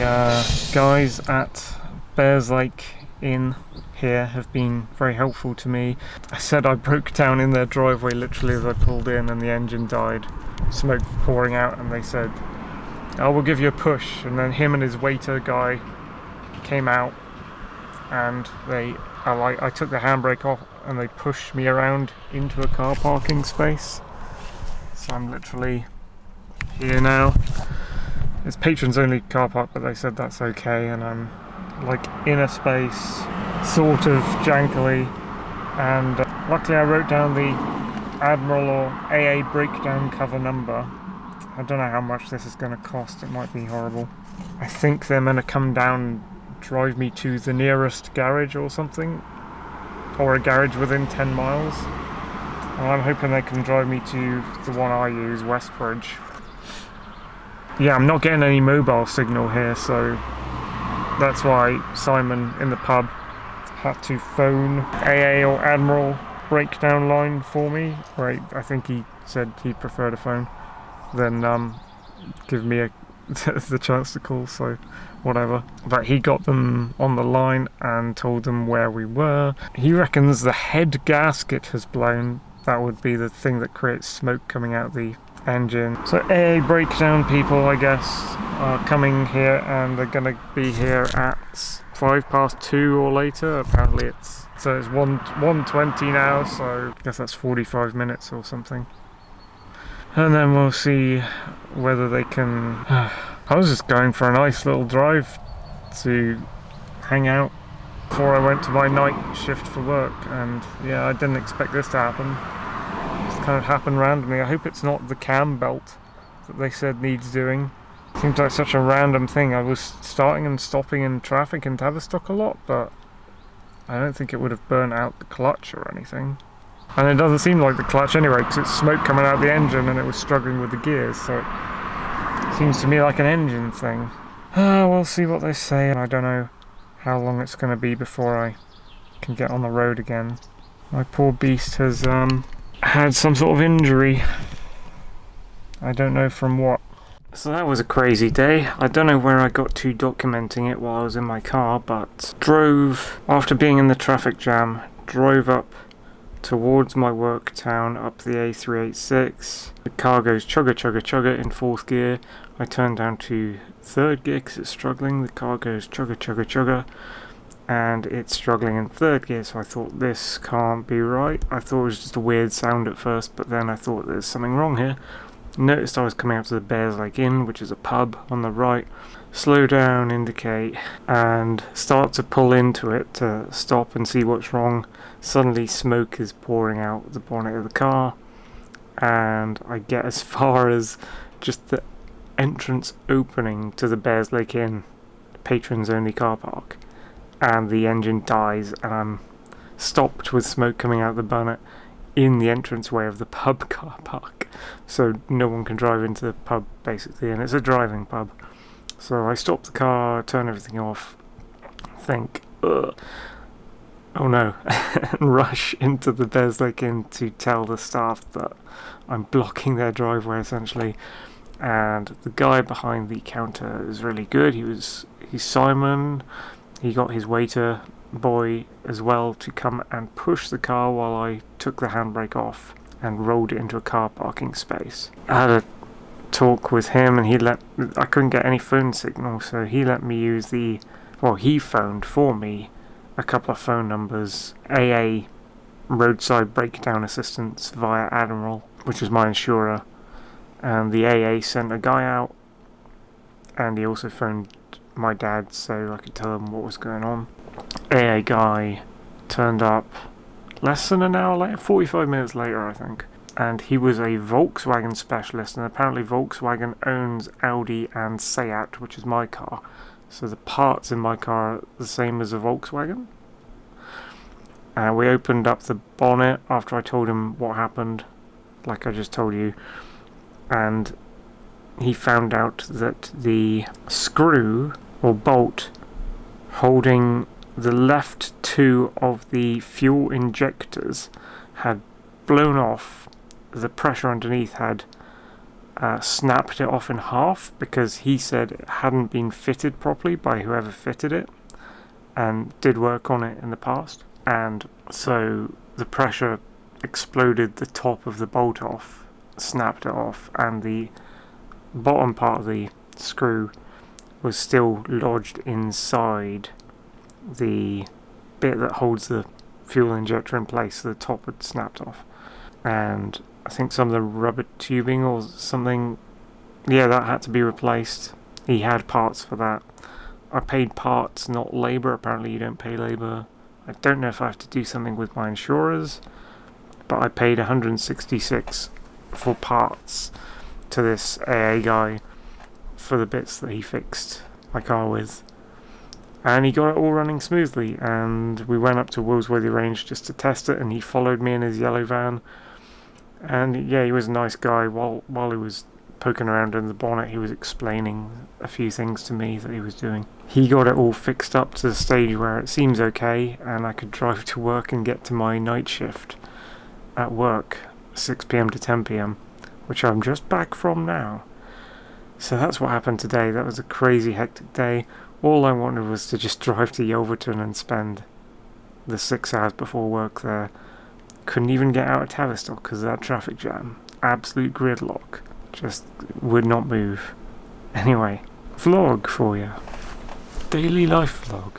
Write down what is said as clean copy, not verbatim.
guys at Bearslake Inn here have been very helpful to me. I said I broke down in their driveway literally as I pulled in and the engine died, smoke pouring out, and they said, "I will give you a push." And then him and his waiter guy came out and I took the handbrake off and they pushed me around into a car parking space. So I'm literally here now. It's patrons only car park, but they said that's okay, and I'm like in a space, sort of jankily, and luckily I wrote down the Admiral or AA breakdown cover number. I don't know how much this is going to cost, it might be horrible. I think they're going to come down and drive me to the nearest garage or something, or a garage within 10 miles. And I'm hoping they can drive me to the one I use, Westbridge. Yeah, I'm not getting any mobile signal here, so that's why Simon in the pub had to phone AA or Admiral breakdown line for me. Right, I think he said he preferred a phone than give me the chance to call, so whatever. But he got them on the line and told them where we were. He reckons the head gasket has blown. That would be the thing that creates smoke coming out the engine. So AA breakdown people, I guess, are coming here, and they're gonna be here at 2:05 or later. Apparently it's 1:20 now, so I guess that's 45 minutes or something. And then we'll see whether they can... I was just going for a nice little drive to hang out before I went to my night shift for work, and yeah, I didn't expect this to happen. It's kind of happened randomly. I hope it's not the cam belt that they said needs doing. Seems like such a random thing. I was starting and stopping in traffic in Tavistock a lot, but I don't think it would have burnt out the clutch or anything. And it doesn't seem like the clutch anyway, because it's smoke coming out the engine and it was struggling with the gears, so it seems to me like an engine thing. We'll see what they say. I don't know how long it's going to be before I can get on the road again. My poor beast has had some sort of injury. I don't know from what. So that was a crazy day. I don't know where I got to documenting it while I was in my car, but drove, after being in the traffic jam, drove up towards my work town up the A386. The car goes chugga chugga chugga in 4th gear. I turn down to 3rd gear because it's struggling. The car goes chugga chugga chugga and it's struggling in 3rd gear, so I thought this can't be right. I thought it was just a weird sound at first, but then I thought there's something wrong here. Noticed I was coming up to the Bearslake Inn, which is a pub on the right. Slow down, indicate, and start to pull into it to stop and see what's wrong. Suddenly smoke is pouring out the bonnet of the car, and I get as far as just the entrance opening to the Bearslake Inn, patrons only car park, and the engine dies, and I'm stopped with smoke coming out the bonnet in the entranceway of the pub car park, so no one can drive into the pub basically, and it's a driving pub. So I stop the car, turn everything off, think, ugh, oh no, and rush into the Bearslake Inn to tell the staff that I'm blocking their driveway essentially. And the guy behind the counter is really good. He's Simon. He got his waiter boy as well to come and push the car while I took the handbrake off and rolled it into a car parking space. I had a talk with him, and I couldn't get any phone signal, so he let me use he phoned for me a couple of phone numbers, AA roadside breakdown assistance via Admiral, which was my insurer, and the AA sent a guy out, and he also phoned my dad so I could tell him what was going on. AA guy turned up less than an hour later, 45 minutes later I think, and he was a Volkswagen specialist, and apparently Volkswagen owns Audi and Seat, which is my car, so the parts in my car are the same as a Volkswagen. We opened up the bonnet after I told him what happened, like I just told you, and he found out that the screw or bolt holding the left two of the fuel injectors had blown off. The pressure underneath had snapped it off in half because he said it hadn't been fitted properly by whoever fitted it and did work on it in the past. And so the pressure exploded the top of the bolt off, snapped it off, and the bottom part of the screw was still lodged inside the bit that holds the fuel injector in place, so the top had snapped off. And I think some of the rubber tubing or something, yeah, that had to be replaced. He had parts for that. I paid parts, not labour. Apparently you don't pay labour. I don't know if I have to do something with my insurers, but I paid 166 for parts to this AA guy for the bits that he fixed my car with. And he got it all running smoothly, and we went up to Woolsworthy Range just to test it, and he followed me in his yellow van. And yeah, he was a nice guy. While he was poking around in the bonnet, he was explaining a few things to me that he was doing. He got it all fixed up to the stage where it seems okay, and I could drive to work and get to my night shift at work, 6 PM to 10 PM, which I'm just back from now. So that's what happened today. That was a crazy hectic day. All I wanted was to just drive to Yelverton and spend the 6 hours before work there. Couldn't even get out of Tavistock because of that traffic jam. Absolute gridlock. Just would not move. Anyway, vlog for you. Daily life vlog.